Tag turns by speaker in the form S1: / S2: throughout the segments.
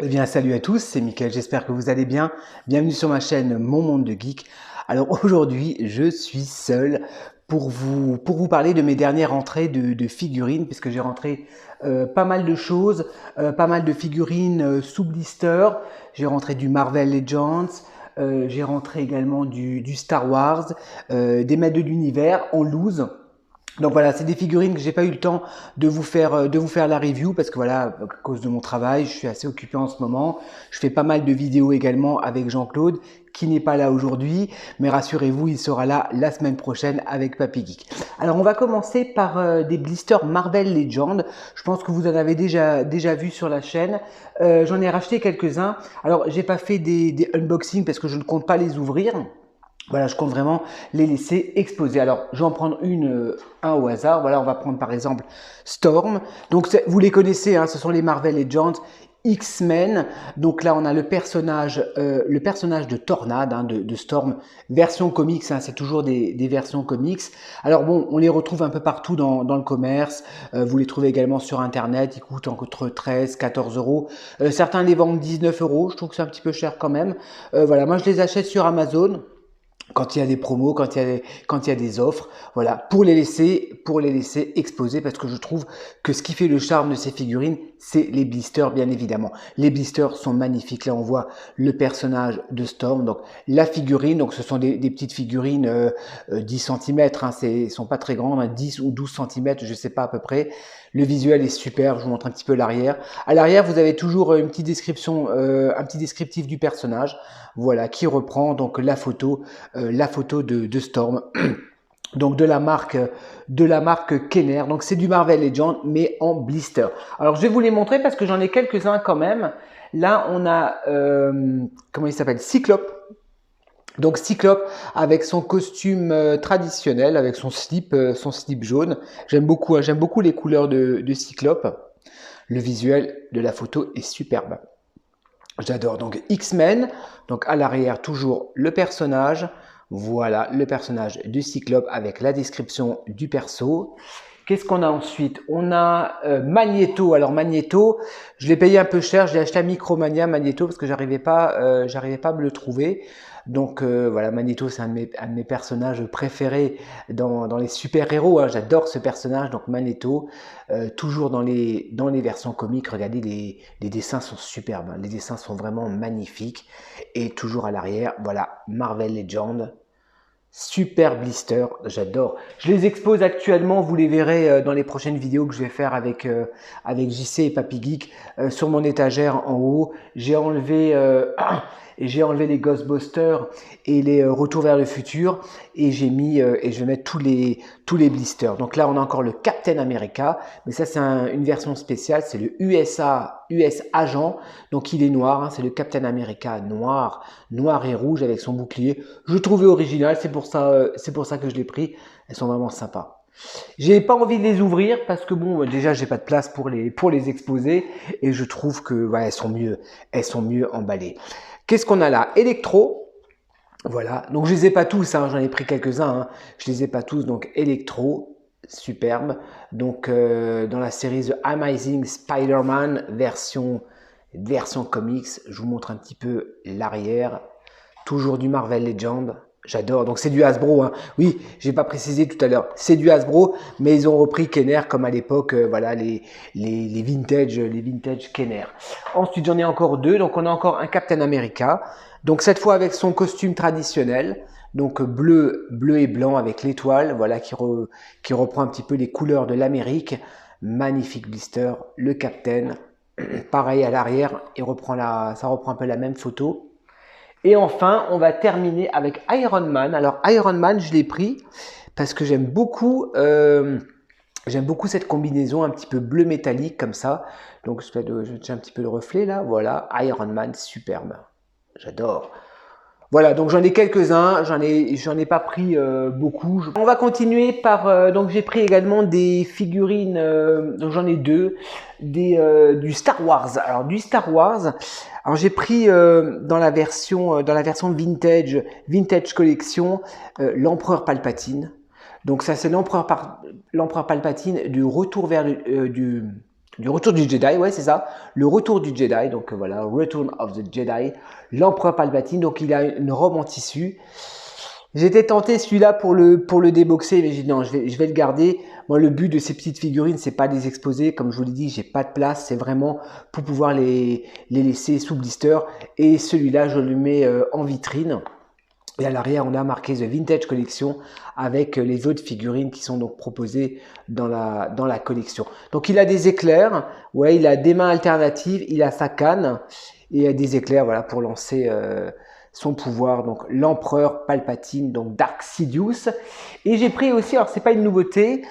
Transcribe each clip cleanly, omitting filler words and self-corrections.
S1: Eh bien, salut à tous, c'est Mickaël, j'espère que vous allez bien. Bienvenue sur ma chaîne Mon Monde de Geek. Alors aujourd'hui, je suis seul pour vous parler de mes dernières rentrées de figurines, puisque j'ai rentré pas mal de choses, pas mal de figurines sous blister. J'ai rentré du Marvel Legends, j'ai rentré également du Star Wars, des maîtres de l'univers en loose. Donc voilà, c'est des figurines que j'ai pas eu le temps de vous faire la review parce que voilà, à cause de mon travail, je suis assez occupé en ce moment. Je fais pas mal de vidéos également avec Jean-Claude qui n'est pas là aujourd'hui, mais rassurez-vous, il sera là la semaine prochaine avec Papy Geek. Alors on va commencer par des blisters Marvel Legends. Je pense que vous en avez déjà vu sur la chaîne. J'en ai racheté quelques-uns. Alors j'ai pas fait des unboxings parce que je ne compte pas les ouvrir. Voilà, je compte vraiment les laisser exposer. Alors, je vais en prendre un au hasard. Voilà, on va prendre par exemple Storm. Donc, vous les connaissez, hein, ce sont les Marvel Legends X-Men. Donc là, on a le personnage de Tornade, hein, de Storm, version comics. Hein, c'est toujours des versions comics. Alors bon, on les retrouve un peu partout dans le commerce. Vous les trouvez également sur Internet. Ils coûtent entre 13, 14 euros. Certains les vendent 19 euros. Je trouve que c'est un petit peu cher quand même. Voilà, moi je les achète sur Amazon quand il y a des promos, quand il y a des offres, voilà, pour les laisser exposer parce que je trouve que ce qui fait le charme de ces figurines, c'est les blisters, bien évidemment. Les blisters sont magnifiques. Là, on voit le personnage de Storm, donc la figurine, donc ce sont des petites figurines 10 cm, hein, sont pas très grandes, hein, 10 ou 12 cm, je sais pas à peu près. Le visuel est super, je vous montre un petit peu l'arrière. À l'arrière, vous avez toujours une petite description, un petit descriptif du personnage, voilà, qui reprend donc la photo de Storm. Donc de la marque Kenner. Donc c'est du Marvel Legends mais en blister. Alors je vais vous les montrer parce que j'en ai quelques-uns quand même. Là on a comment il s'appelle, Cyclope. Donc Cyclope avec son costume traditionnel, avec son slip jaune. J'aime beaucoup, hein, j'aime beaucoup les couleurs de Cyclope. Le visuel de la photo est superbe. J'adore. Donc X-Men, donc à l'arrière toujours le personnage. Voilà le personnage du Cyclope avec la description du perso. Qu'est-ce qu'on a ensuite? On a Magneto. Alors Magneto, je l'ai payé un peu cher. Je l'ai acheté à Micromania Magneto parce que j'arrivais pas à me le trouver. Donc voilà, Magneto, c'est un de mes personnages préférés dans les super-héros. Hein. J'adore ce personnage. Donc Magneto, toujours dans les versions comiques. Regardez, les dessins sont superbes. Hein. Les dessins sont vraiment magnifiques. Et toujours à l'arrière, voilà, Marvel Legends. Super blister, j'adore. Je les expose actuellement, vous les verrez dans les prochaines vidéos que je vais faire avec JC et Papy Geek sur mon étagère en haut. J'ai enlevé les Ghostbusters et les Retours vers le futur et j'ai mis et je vais mettre tous les blisters. Donc là, on a encore le Captain America, mais ça c'est une version spéciale, c'est le US Agent. Donc il est noir, hein, c'est le Captain America noir et rouge avec son bouclier. Je le trouvais original, c'est pour ça que je l'ai pris. Elles sont vraiment sympas. J'ai pas envie de les ouvrir parce que bon, déjà j'ai pas de place pour les exposer et je trouve que ouais, elles sont mieux emballées. Qu'est-ce qu'on a là? Electro. Voilà, donc je les ai pas tous, hein, j'en ai pris quelques-uns, hein. Je les ai pas tous, donc Electro, superbe. Donc dans la série The Amazing Spider-Man version comics, je vous montre un petit peu l'arrière. Toujours du Marvel Legends. J'adore. Donc c'est du Hasbro. Hein. Oui, j'ai pas précisé tout à l'heure. C'est du Hasbro, mais ils ont repris Kenner comme à l'époque. Voilà les vintage Kenner. Ensuite j'en ai encore deux. Donc on a encore un Captain America. Donc cette fois avec son costume traditionnel. Donc bleu et blanc avec l'étoile. Voilà qui reprend un petit peu les couleurs de l'Amérique. Magnifique blister. Le Captain. Pareil à l'arrière. Ça reprend un peu la même photo. Et enfin, on va terminer avec Iron Man. Alors Iron Man, je l'ai pris parce que j'aime beaucoup cette combinaison un petit peu bleu métallique comme ça. Donc je tiens un petit peu le reflet là. Voilà, Iron Man, superbe. J'adore. Voilà, donc j'en ai quelques-uns, j'en ai pas pris beaucoup. On va continuer par donc j'ai pris également des figurines, donc j'en ai deux, du Star Wars. Alors du Star Wars, alors j'ai pris dans la version vintage collection l'Empereur Palpatine. Donc ça c'est l'Empereur Palpatine du retour vers Du retour du Jedi, ouais, c'est ça. Le retour du Jedi, donc voilà, Return of the Jedi, l'empereur Palpatine. Donc il a une robe en tissu. J'étais tenté celui-là pour le déboxer, mais j'ai dit non, je vais le garder. Moi, le but de ces petites figurines, c'est pas de les exposer. Comme je vous l'ai dit, j'ai pas de place. C'est vraiment pour pouvoir les laisser sous blister. Et celui-là, je le mets en vitrine. Et à l'arrière, on a marqué The Vintage Collection avec les autres figurines qui sont donc proposées dans la collection. Donc il a des éclairs, ouais, il a des mains alternatives, il a sa canne et des éclairs, voilà, pour lancer son pouvoir. Donc l'empereur Palpatine, donc Dark Sidious. Et j'ai pris aussi, alors c'est pas une nouveauté,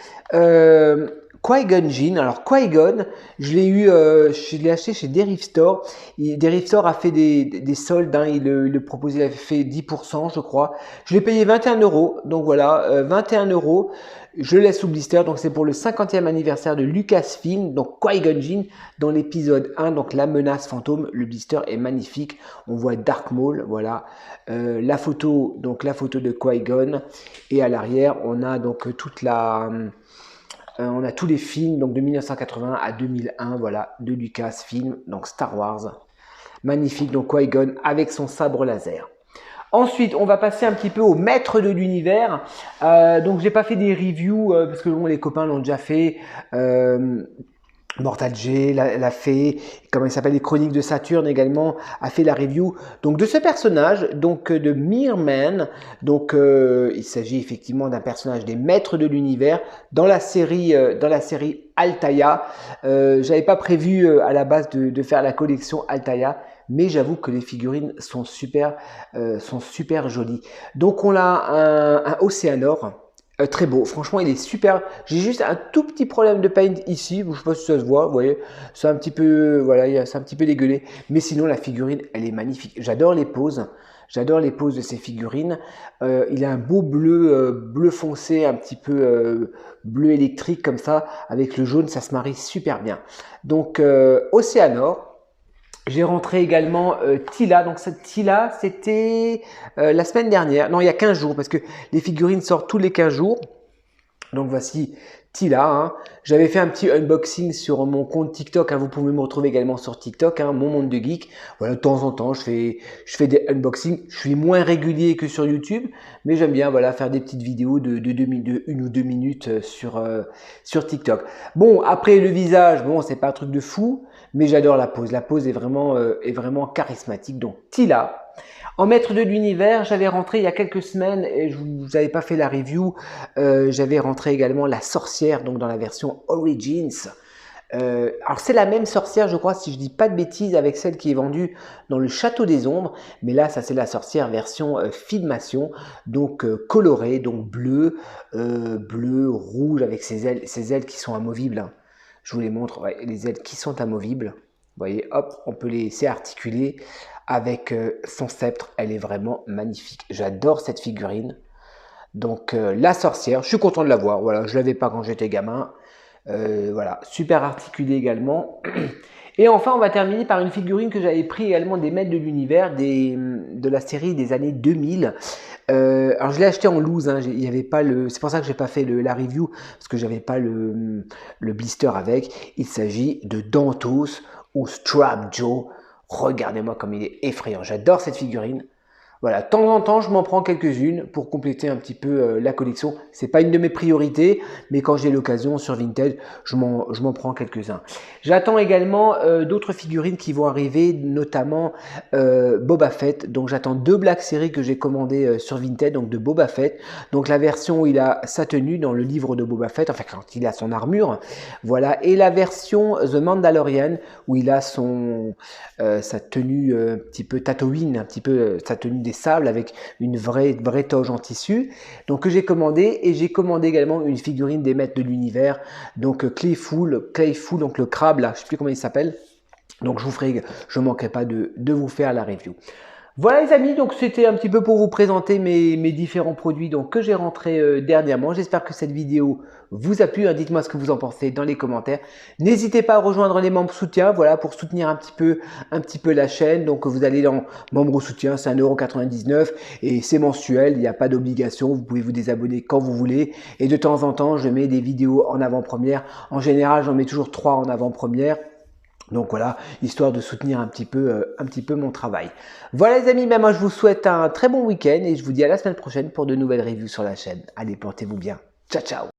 S1: Qui-Gon Jinn. Alors Qui-Gon, je l'ai acheté chez Derive Store. Derive Store a fait des soldes, hein, il le proposait, il avait fait 10%, je crois. Je l'ai payé 21 €, donc voilà, 21 €. Je le laisse sous blister, donc c'est pour le 50e anniversaire de Lucasfilm, donc Qui-Gon Jinn dans l'épisode 1, donc la menace fantôme. Le blister est magnifique, on voit Dark Maul, voilà, la photo de Qui-Gon, et à l'arrière on a donc on a tous les films donc de 1980 à 2001, voilà, de Lucasfilm, donc Star Wars. Magnifique, donc Qui-Gon avec son sabre laser. Ensuite, on va passer un petit peu au maître de l'univers. Donc, j'ai pas fait des reviews parce que bon, les copains l'ont déjà fait. Mortal J l'a fait, comment il s'appelle, les Chroniques de Saturne également a fait la review donc de ce personnage, donc de Mirman. Donc il s'agit effectivement d'un personnage des maîtres de l'univers dans la série Altaïa. J'avais pas prévu à la base de faire la collection Altaïa, mais j'avoue que les figurines sont super jolies. Donc on a un Océanor. Très beau, franchement il est super. J'ai juste un tout petit problème de paint ici, je ne sais pas si ça se voit, vous voyez, c'est un petit peu, voilà, c'est un petit peu dégueulé, mais sinon la figurine elle est magnifique. J'adore les poses de ces figurines. Il a un beau bleu foncé, un petit peu bleu électrique comme ça, avec le jaune, ça se marie super bien. Donc Océanor. J'ai rentré également Tila. Donc cette Tila, c'était la semaine dernière. Non, il y a 15 jours parce que les figurines sortent tous les 15 jours. Donc voici Tila. Hein. J'avais fait un petit unboxing sur mon compte TikTok. Hein. Vous pouvez me retrouver également sur TikTok, hein, Mon Monde de Geek. Voilà, de temps en temps, je fais des unboxings. Je suis moins régulier que sur YouTube, mais j'aime bien voilà, faire des petites vidéos de 1 ou 2 minutes sur TikTok. Bon, après le visage, bon, c'est pas un truc de fou. Mais j'adore la pose. La pose est vraiment charismatique. Donc Tila. En maître de l'univers, j'avais rentré il y a quelques semaines et je vous avais pas fait la review. J'avais rentré également la sorcière, donc dans la version Origins. Alors c'est la même sorcière, je crois, si je dis pas de bêtises, avec celle qui est vendue dans le Château des Ombres. Mais là, ça c'est la sorcière version filmation, donc colorée, donc bleu, rouge avec ses ailes qui sont amovibles. Hein. Je vous les montre, ouais, les ailes qui sont amovibles. Vous voyez, hop, on peut les laisser articuler avec son sceptre. Elle est vraiment magnifique. J'adore cette figurine. Donc, la sorcière, je suis content de la voir. Voilà, je ne l'avais pas quand j'étais gamin. Voilà, super articulée également. Et enfin, on va terminer par une figurine que j'avais pris également des maîtres de l'univers de la série des années 2000. Alors je l'ai acheté en loose, hein, il y avait pas c'est pour ça que j'ai pas fait la review parce que j'avais pas le blister avec. Il s'agit de Dantos ou Strap Joe. Regardez-moi comme il est effrayant. J'adore cette figurine. Voilà, de temps en temps, je m'en prends quelques-unes pour compléter un petit peu la collection. C'est pas une de mes priorités, mais quand j'ai l'occasion sur Vinted, je m'en prends quelques-uns. J'attends également d'autres figurines qui vont arriver, notamment Boba Fett. Donc j'attends 2 Black Series que j'ai commandées sur Vinted, donc de Boba Fett. Donc la version où il a sa tenue dans le livre de Boba Fett, enfin quand il a son armure, voilà. Et la version The Mandalorian où il a sa tenue un petit peu Tatooine, un petit peu sa tenue des sables avec une vraie toge en tissu, donc que j'ai commandé. Et j'ai commandé également une figurine des maîtres de l'univers, donc Clayful, donc le crabe là, je sais plus comment il s'appelle. Donc je manquerai pas de vous faire la review. Voilà les amis, donc c'était un petit peu pour vous présenter mes différents produits donc, que j'ai rentrés dernièrement. J'espère que cette vidéo vous a plu. Hein. Dites-moi ce que vous en pensez dans les commentaires. N'hésitez pas à rejoindre les membres soutien, voilà, pour soutenir un petit peu la chaîne. Donc vous allez dans membres soutien, c'est 1,99 € et c'est mensuel, il n'y a pas d'obligation. Vous pouvez vous désabonner quand vous voulez. Et de temps en temps, je mets des vidéos en avant-première. En général, j'en mets toujours 3 en avant-première. Donc voilà, histoire de soutenir un petit peu mon travail. Voilà les amis, moi je vous souhaite un très bon week-end et je vous dis à la semaine prochaine pour de nouvelles reviews sur la chaîne. Allez, portez-vous bien. Ciao, ciao.